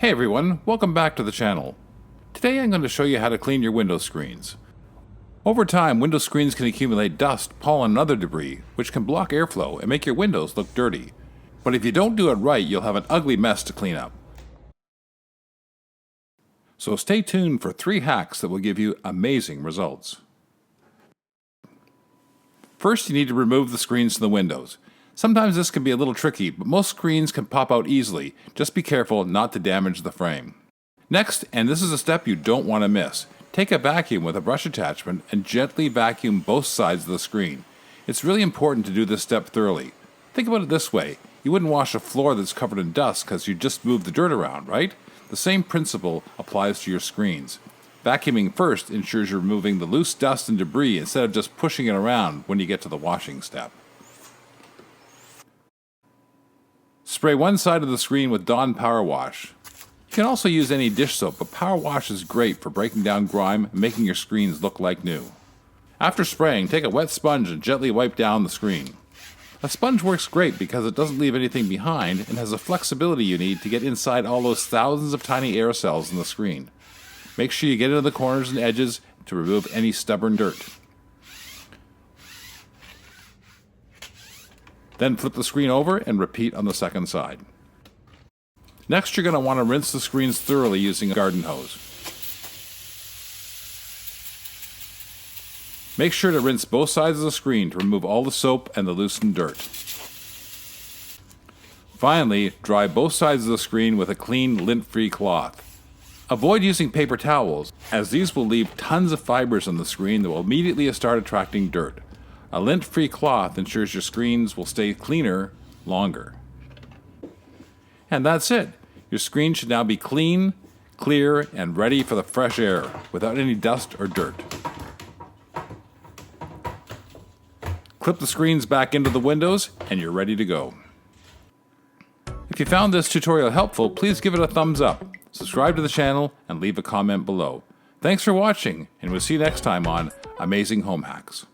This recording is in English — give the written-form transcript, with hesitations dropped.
Hey everyone, welcome back to the channel. Today I'm going to show you how to clean your window screens. Over time, window screens can accumulate dust, pollen, and other debris, which can block airflow and make your windows look dirty. But if you don't do it right, you'll have an ugly mess to clean up. So stay tuned for 3 hacks that will give you amazing results. First, you need to remove the screens from the windows. Sometimes this can be a little tricky, but most screens can pop out easily. Just be careful not to damage the frame. Next, and this is a step you don't want to miss, take a vacuum with a brush attachment and gently vacuum both sides of the screen. It's really important to do this step thoroughly. Think about it this way, you wouldn't wash a floor that's covered in dust because you just moved the dirt around, right? The same principle applies to your screens. Vacuuming first ensures you're removing the loose dust and debris instead of just pushing it around when you get to the washing step. Spray one side of the screen with Dawn Power Wash. You can also use any dish soap, but Power Wash is great for breaking down grime and making your screens look like new. After spraying, take a wet sponge and gently wipe down the screen. A sponge works great because it doesn't leave anything behind and has the flexibility you need to get inside all those thousands of tiny air cells in the screen. Make sure you get into the corners and edges to remove any stubborn dirt. Then flip the screen over and repeat on the second side. Next, you're going to want to rinse the screens thoroughly using a garden hose. Make sure to rinse both sides of the screen to remove all the soap and the loosened dirt. Finally, dry both sides of the screen with a clean, lint-free cloth. Avoid using paper towels, as these will leave tons of fibers on the screen that will immediately start attracting dirt. A lint-free cloth ensures your screens will stay cleaner longer. And that's it. Your screen should now be clean, clear, and ready for the fresh air, without any dust or dirt. Clip the screens back into the windows, and you're ready to go. If you found this tutorial helpful, please give it a thumbs up, subscribe to the channel, and leave a comment below. Thanks for watching, and we'll see you next time on Amazing Home Hacks.